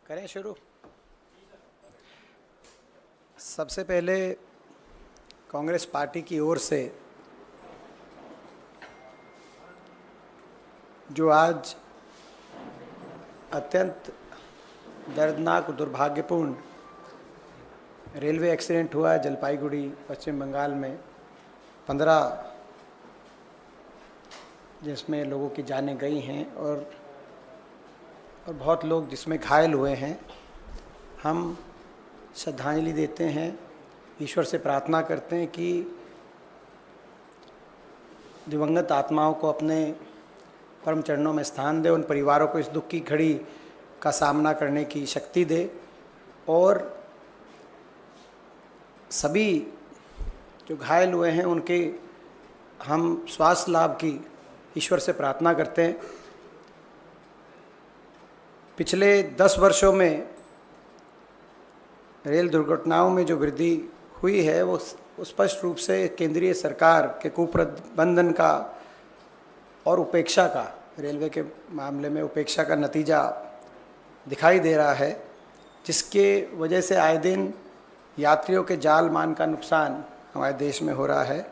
करें शुरू। सबसे पहले कांग्रेस पार्टी की ओर से जो आज अत्यंत दर्दनाक दुर्भाग्यपूर्ण रेलवे एक्सीडेंट हुआ है जलपाईगुड़ी पश्चिम बंगाल में 15 जिसमें लोगों की जानें गई हैं और बहुत लोग जिसमें घायल हुए हैं। हम श्रद्धांजलि देते हैं, ईश्वर से प्रार्थना करते हैं कि दिवंगत आत्माओं को अपने परम चरणों में स्थान दे, उन परिवारों को इस दुख की घड़ी का सामना करने की शक्ति दे और सभी जो घायल हुए हैं उनके हम स्वास्थ्य लाभ की ईश्वर से प्रार्थना करते हैं। पिछले 10 वर्षों में रेल दुर्घटनाओं में जो वृद्धि हुई है वो स्पष्ट रूप से केंद्रीय सरकार के कुप्रबंधन का और उपेक्षा का, रेलवे के मामले में उपेक्षा का नतीजा दिखाई दे रहा है, जिसके वजह से आए दिन यात्रियों के जान माल का नुकसान हमारे देश में हो रहा है।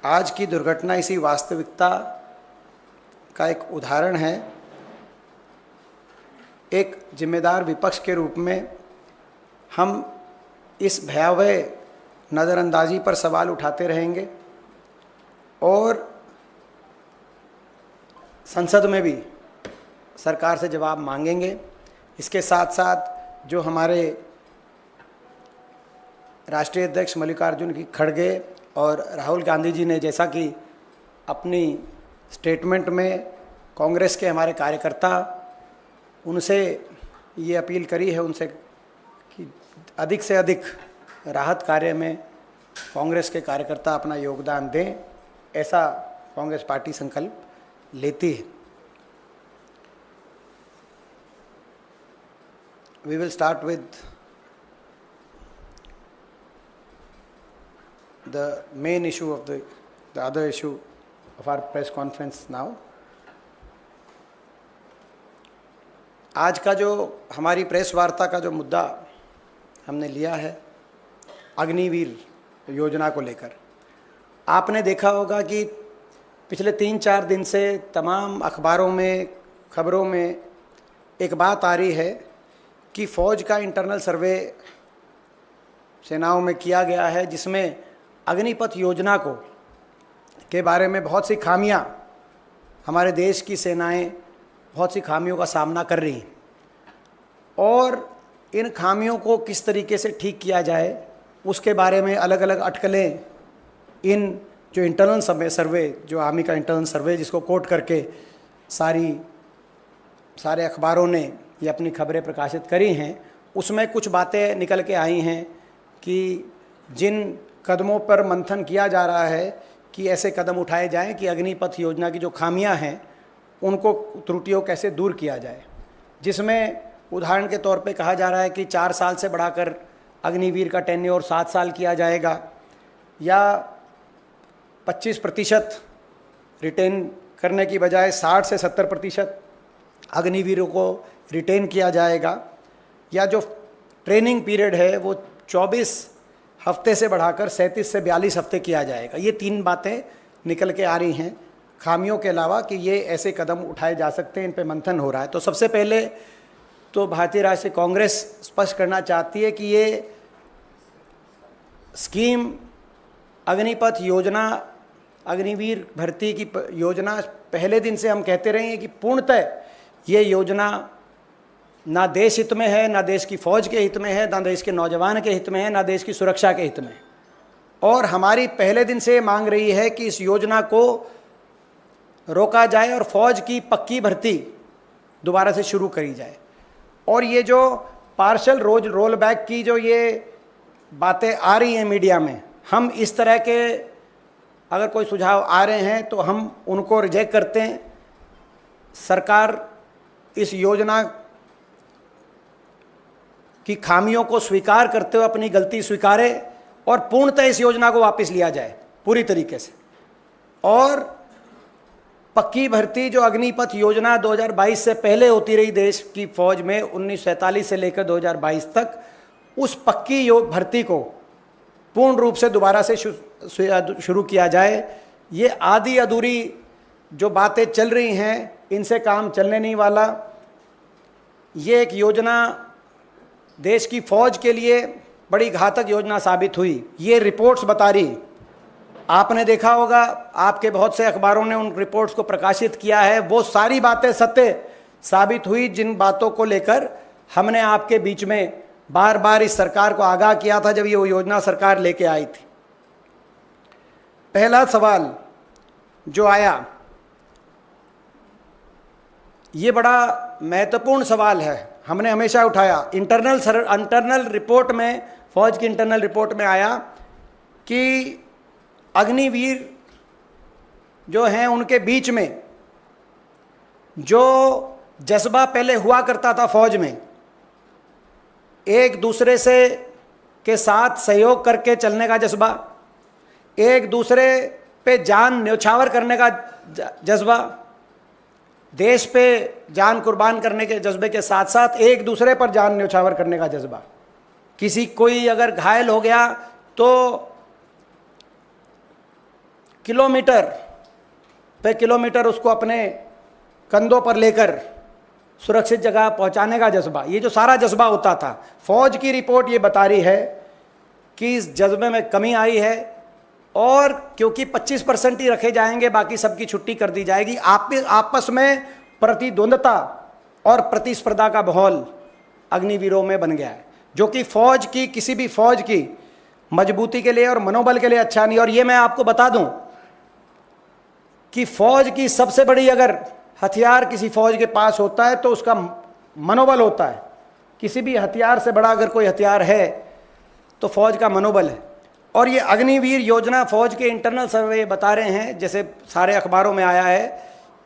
आज की दुर्घटना इसी वास्तविकता का एक उदाहरण है। एक जिम्मेदार विपक्ष के रूप में हम इस भयावह नज़रअंदाजी पर सवाल उठाते रहेंगे और संसद में भी सरकार से जवाब मांगेंगे। इसके साथ साथ जो हमारे राष्ट्रीय अध्यक्ष मल्लिकार्जुन खड़गे और राहुल गांधी जी ने जैसा कि अपनी स्टेटमेंट में कांग्रेस के हमारे कार्यकर्ता उनसे ये अपील करी है उनसे कि अधिक से अधिक राहत कार्य में कांग्रेस के कार्यकर्ता अपना योगदान दें, ऐसा कांग्रेस पार्टी संकल्प लेती है। We will start with the main issue of the other issue of our press conference now. आज का जो हमारी प्रेस वार्ता का जो मुद्दा हमने लिया है अग्निवीर योजना को लेकर, आपने देखा होगा कि पिछले 3-4 दिन से तमाम अखबारों में खबरों में एक बात आ रही है कि फ़ौज का इंटरनल सर्वे सेनाओं में किया गया है, जिसमें अग्निपथ योजना को के बारे में बहुत सी खामियां हमारे देश की सेनाएं बहुत सी खामियों का सामना कर रही हैं और इन खामियों को किस तरीके से ठीक किया जाए उसके बारे में अलग अलग अटकलें इन जो इंटरनल सर्वे जो आर्मी का इंटरनल सर्वे जिसको कोट करके सारे अखबारों ने ये अपनी खबरें प्रकाशित करी हैं, उसमें कुछ बातें निकल के आई हैं कि जिन कदमों पर मंथन किया जा रहा है कि ऐसे कदम उठाए जाएं कि अग्निपथ योजना की जो खामियां हैं उनको त्रुटियों कैसे दूर किया जाए, जिसमें उदाहरण के तौर पे कहा जा रहा है कि 4 साल से बढ़ाकर अग्निवीर का टेन्योर 7 साल किया जाएगा या 25% रिटेन करने की बजाय 60 से 70% अग्निवीरों को रिटेन किया जाएगा, या जो ट्रेनिंग पीरियड है वो 24 हफ्ते से बढ़ाकर 37 से 42 हफ्ते किया जाएगा। ये 3 बातें निकल के आ रही हैं खामियों के अलावा कि ये ऐसे कदम उठाए जा सकते हैं, इन पे मंथन हो रहा है। तो सबसे पहले तो भारतीय राष्ट्रीय कांग्रेस स्पष्ट करना चाहती है कि ये स्कीम अग्निपथ योजना, अग्निवीर भर्ती की योजना पहले दिन से हम कहते रहे हैं कि पूर्णतः ये योजना ना देश हित में है, ना देश की फ़ौज के हित में है, ना देश के नौजवान के हित में है, ना देश की सुरक्षा के हित में। और हमारी पहले दिन से मांग रही है कि इस योजना को रोका जाए और फ़ौज की पक्की भर्ती दोबारा से शुरू करी जाए। और ये जो पार्शल रोल बैक की जो ये बातें आ रही हैं मीडिया में, हम इस तरह के अगर कोई सुझाव आ रहे हैं तो हम उनको रिजेक्ट करते हैं। सरकार इस योजना की खामियों को स्वीकार करते हुए अपनी गलती स्वीकारे और पूर्णतः इस योजना को वापस लिया जाए पूरी तरीके से। और पक्की भर्ती जो अग्निपथ योजना 2022 से पहले होती रही देश की फौज में 1947 से लेकर 2022 तक, उस पक्की भर्ती को पूर्ण रूप से दोबारा से शुरू किया जाए। ये आधी अधूरी जो बातें चल रही हैं, इनसे काम चलने नहीं वाला। ये एक योजना देश की फौज के लिए बड़ी घातक योजना साबित हुई, ये रिपोर्ट्स बता रही। आपने देखा होगा, आपके बहुत से अखबारों ने उन रिपोर्ट्स को प्रकाशित किया है। वो सारी बातें सत्य साबित हुई जिन बातों को लेकर हमने आपके बीच में बार बार इस सरकार को आगाह किया था जब ये वो योजना सरकार लेके आई थी। पहला सवाल जो आया, ये बड़ा महत्वपूर्ण सवाल है, हमने हमेशा उठाया। इंटरनल रिपोर्ट में, फौज की इंटरनल रिपोर्ट में आया कि अग्निवीर जो हैं उनके बीच में जो जज्बा पहले हुआ करता था फौज में, एक दूसरे से के साथ सहयोग करके चलने का जज्बा, एक दूसरे पे जान न्यौछावर करने का जज्बा, देश पे जान कुर्बान करने के जज्बे के साथ साथ एक दूसरे पर जान न्यौछावर करने का जज्बा। कोई अगर घायल हो गया तो किलोमीटर पे किलोमीटर उसको अपने कंधों पर लेकर सुरक्षित जगह पहुंचाने का जज्बा, ये जो सारा जज्बा होता था, फौज की रिपोर्ट ये बता रही है कि इस जज्बे में कमी आई है। और क्योंकि 25% ही रखे जाएंगे, बाकी सबकी छुट्टी कर दी जाएगी, आपस में प्रतिद्वंदता और प्रतिस्पर्धा का माहौल अग्निवीरों में बन गया है, जो कि फौज की, किसी भी फौज की मजबूती के लिए और मनोबल के लिए अच्छा नहीं। और ये मैं आपको बता दूं कि फौज की सबसे बड़ी अगर हथियार किसी फौज के पास होता है तो उसका मनोबल होता है। किसी भी हथियार से बड़ा अगर कोई हथियार है तो फौज का मनोबल है। और ये अग्निवीर योजना फौज के इंटरनल सर्वे बता रहे हैं, जैसे सारे अखबारों में आया है,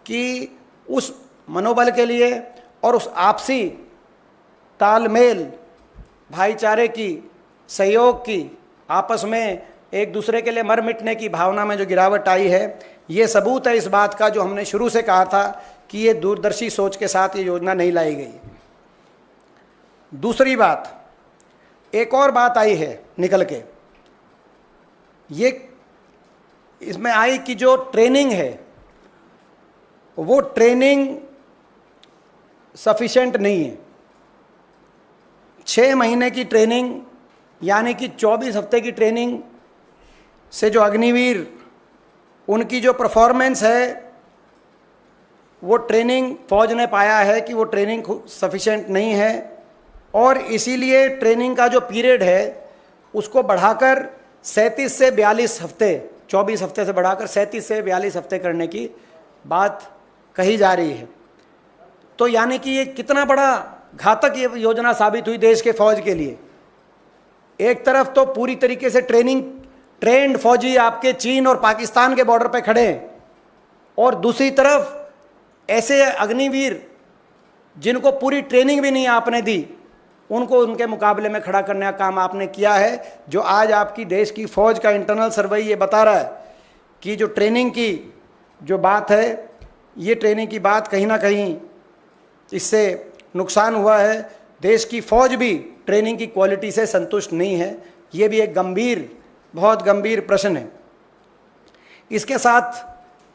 कि उस मनोबल के लिए और उस आपसी तालमेल, भाईचारे की, सहयोग की, आपस में एक दूसरे के लिए मर मिटने की भावना में जो गिरावट आई है, ये सबूत है इस बात का जो हमने शुरू से कहा था कि ये दूरदर्शी सोच के साथ ये योजना नहीं लाई गई। दूसरी बात, एक और बात आई है निकल के, ये इसमें आई कि जो ट्रेनिंग है वो ट्रेनिंग सफिशिएंट नहीं है। 6 महीने की ट्रेनिंग यानी कि 24 हफ्ते की ट्रेनिंग से जो अग्निवीर, उनकी जो परफॉर्मेंस है, वो ट्रेनिंग फौज ने पाया है कि वो ट्रेनिंग सफिशिएंट नहीं है। और इसीलिए ट्रेनिंग का जो पीरियड है उसको बढ़ाकर 37 से 42 हफ्ते, 24 हफ्ते से बढ़ाकर 37 से 42 हफ्ते करने की बात कही जा रही है। तो यानी कि ये कितना बड़ा घातक ये योजना साबित हुई देश के फौज के लिए। एक तरफ तो पूरी तरीके से ट्रेंड फौजी आपके चीन और पाकिस्तान के बॉर्डर पे खड़े हैं, और दूसरी तरफ ऐसे अग्निवीर जिनको पूरी ट्रेनिंग भी नहीं आपने दी, उनको उनके मुकाबले में खड़ा करने का काम आपने किया है। जो आज आपकी देश की फौज का इंटरनल सर्वे ये बता रहा है कि जो ट्रेनिंग की जो बात है, ये ट्रेनिंग की बात कहीं ना कहीं इससे नुकसान हुआ है। देश की फौज भी ट्रेनिंग की क्वालिटी से संतुष्ट नहीं है। ये भी एक गंभीर, बहुत गंभीर प्रश्न है। इसके साथ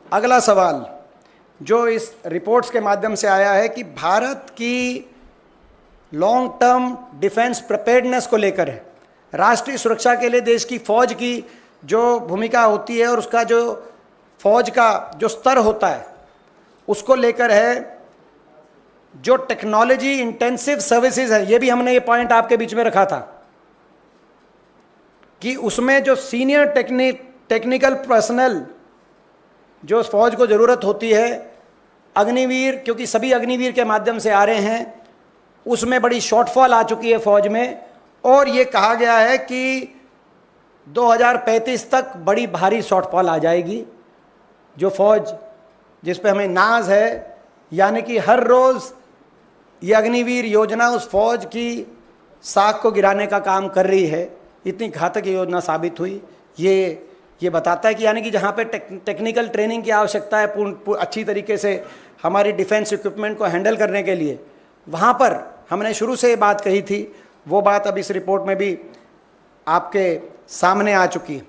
अगला सवाल जो इस रिपोर्ट्स के माध्यम से आया है कि भारत की लॉन्ग टर्म डिफेंस प्रिपेयर्डनेस को लेकर है, राष्ट्रीय सुरक्षा के लिए देश की फौज की जो भूमिका होती है और उसका जो फौज का जो स्तर होता है उसको लेकर है। जो टेक्नोलॉजी इंटेंसिव सर्विसेज है, ये भी हमने ये पॉइंट आपके बीच में रखा था कि उसमें जो सीनियर टेक्निकल पर्सनल जो फौज को ज़रूरत होती है, अग्निवीर, क्योंकि सभी अग्निवीर के माध्यम से आ रहे हैं, उसमें बड़ी शॉर्टफॉल आ चुकी है फौज में। और ये कहा गया है कि 2035 तक बड़ी भारी शॉर्टफॉल आ जाएगी। जो फौज जिस पे हमें नाज है, यानी कि हर रोज़ ये अग्निवीर योजना उस फौज की साख को गिराने का काम कर रही है। इतनी घातक योजना साबित हुई। ये ये बताता है कि यानी कि जहाँ पे टेक्निकल ट्रेनिंग की आवश्यकता है अच्छी तरीके से हमारी डिफेंस इक्विपमेंट को हैंडल करने के लिए, वहाँ पर हमने शुरू से ये बात कही थी, वो बात अब इस रिपोर्ट में भी आपके सामने आ चुकी है।